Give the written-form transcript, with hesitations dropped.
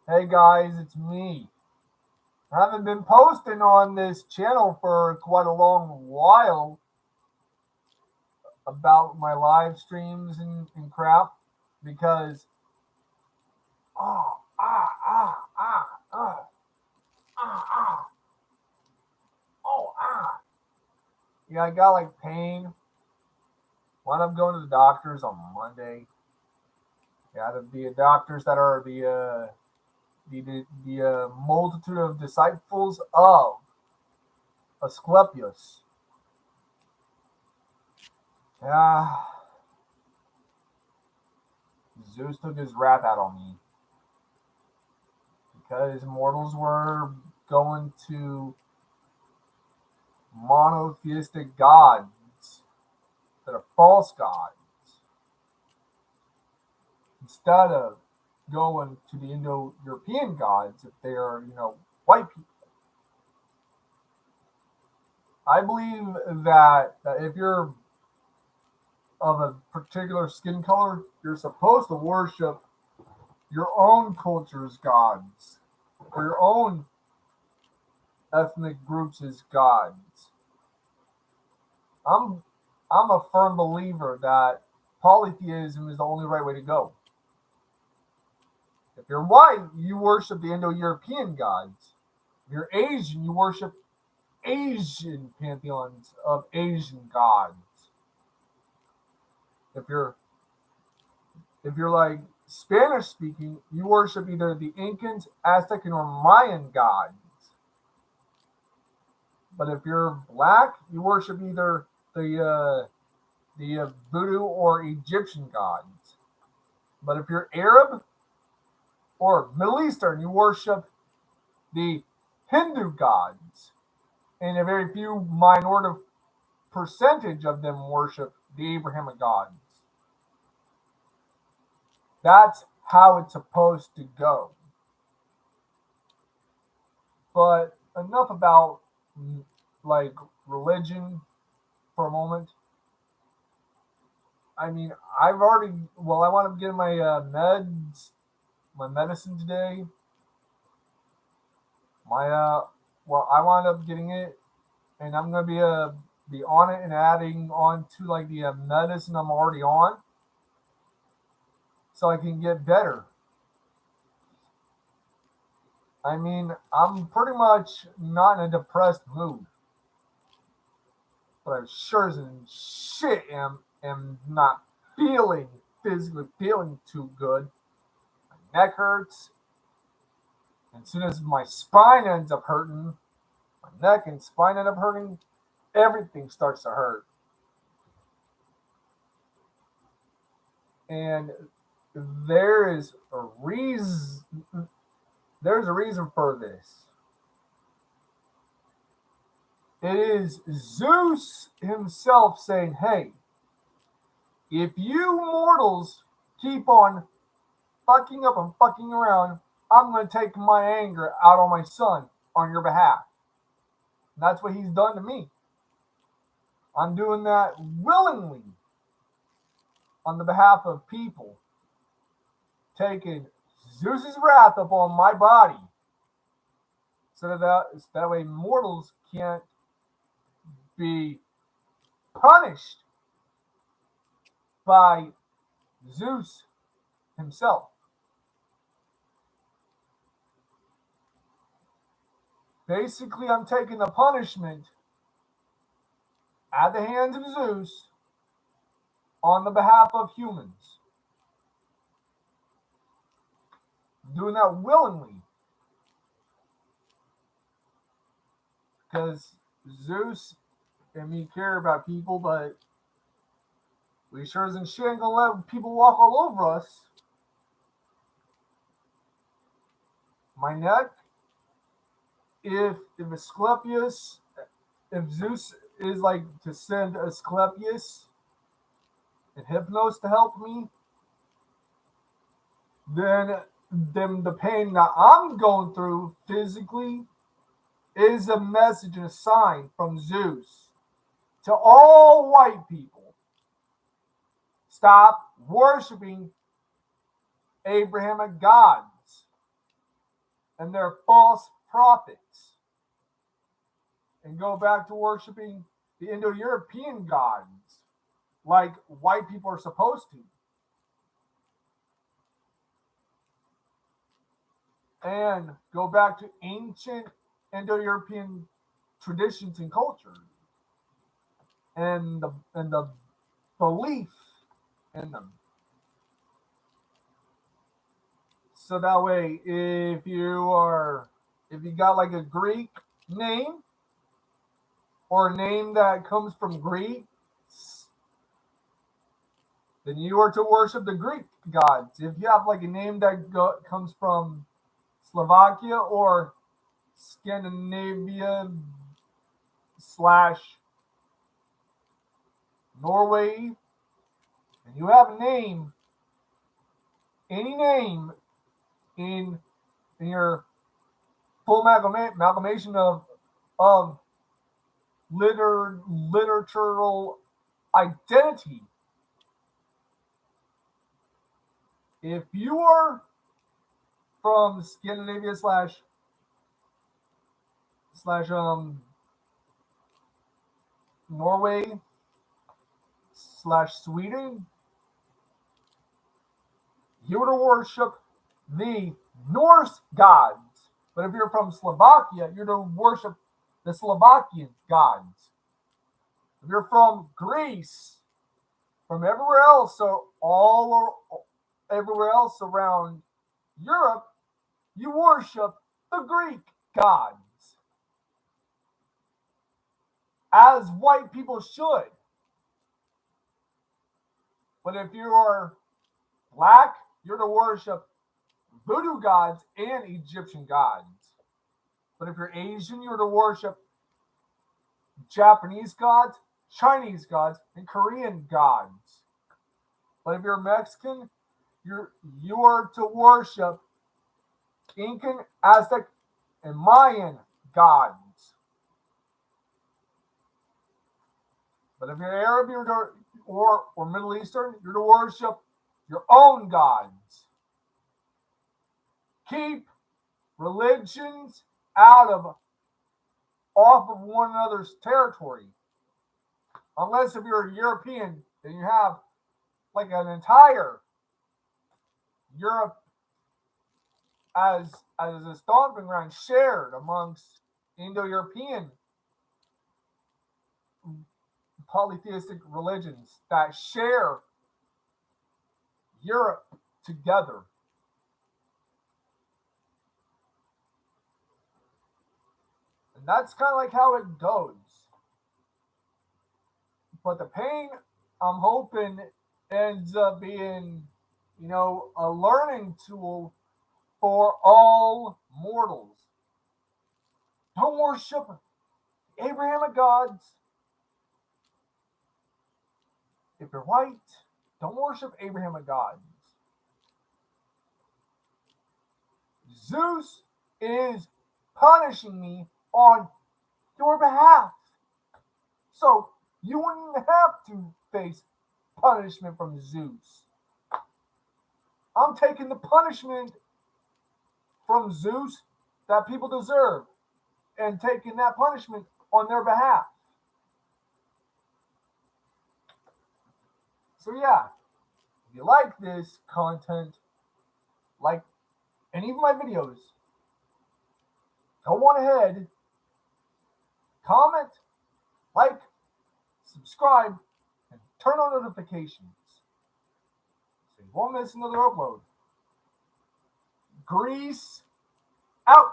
Hey guys, it's me. I haven't been posting on this channel for quite a long while about my live streams and crap because oh ah ah ah ah ah ah oh ah yeah, I got like pain. Wound up going to the doctors on Monday. Yeah, the doctors that are the multitude of disciples of Asclepius. Yeah, Zeus took his wrath out on me because mortals were going to monotheistic gods that are false gods instead of going to the Indo-European gods if they are, white people. I believe that if you're of a particular skin color, you're supposed to worship your own culture's gods or your own ethnic groups as gods. I'm I'm a firm believer that polytheism is the only right way to go. If you're white, you worship the Indo-European gods. If you're Asian, you worship Asian pantheons of Asian gods. If you're if you're like Spanish speaking, you worship either the Incans, Aztec, or Mayan gods. But if you're black, you worship either the voodoo or Egyptian gods. But if you're Arab or Middle Eastern, you worship the Hindu gods. And a very few minority percentage of them worship the Abrahamic gods. That's how it's supposed to go. But enough about like religion for a moment. I mean, I want to get my my medicine today. My I wound up getting it, and I'm gonna be on it and adding on to like the medicine I'm already on, so I can get better. I mean, I'm pretty much not in a depressed mood, but I sure as in shit am not physically feeling too good. My neck hurts, and as soon as my spine ends up hurting, my neck and spine end up hurting, everything starts to hurt. And there is a reason. There's a reason for this. It is Zeus himself saying, "Hey, if you mortals keep on fucking up and fucking around, I'm going to take my anger out on my son on your behalf." And that's what he's done to me. I'm doing that willingly on the behalf of people, taking Zeus's wrath upon my body, so that way mortals can't be punished by Zeus himself. Basically, I'm taking the punishment at the hands of Zeus on the behalf of humans. I'm doing that willingly because Zeus and me care about people, but we sure as in shit ain't gonna let people walk all over us. My neck, if Asclepius, if Zeus is like to send Asclepius and Hypnos to help me, then the pain that I'm going through physically is a message and a sign from Zeus to all white people. Stop worshiping Abrahamic gods and their false prophets and go back to worshiping the Indo-European gods like white people are supposed to. And go back to ancient Indo-European traditions and culture and the belief in them. So that way, if you got like a Greek name or a name that comes from Greece, then you are to worship the Greek gods. If you have like a name that comes from Slovakia or Scandinavia / Norway, and you have a name, any name in your full amalgamation of literatural identity. If you are from Scandinavia / Norway / Sweden, you were to worship the Norse gods. But if you're from Slovakia, you're to worship the Slovakian gods. If you're from Greece, from everywhere else, everywhere else around Europe, you worship the Greek gods, as white people should. But if you are black, you're to worship voodoo gods and Egyptian gods. But if you're Asian, you're to worship Japanese gods, Chinese gods, and Korean gods. But if you're Mexican, you are to worship Incan, Aztec, and Mayan gods. But if you're Arab or Middle Eastern, you're to worship your own gods. Keep religions off of one another's territory. Unless if you're a European, then you have like an entire Europe as a stomping ground shared amongst Indo-European polytheistic religions that share Europe together. And that's kind of like how it goes. But the pain, I'm hoping, ends up being, a learning tool for all mortals. Don't worship Abrahamic gods. If you're white, don't worship Abrahamic gods. Zeus is punishing me on your behalf. So you wouldn't have to face punishment from Zeus. I'm taking the punishment from Zeus that people deserve and taking that punishment on their behalf. So yeah, if you like this content, like any of my videos, go on ahead, comment, like, subscribe, and turn on notifications so you won't miss another upload. Grease out.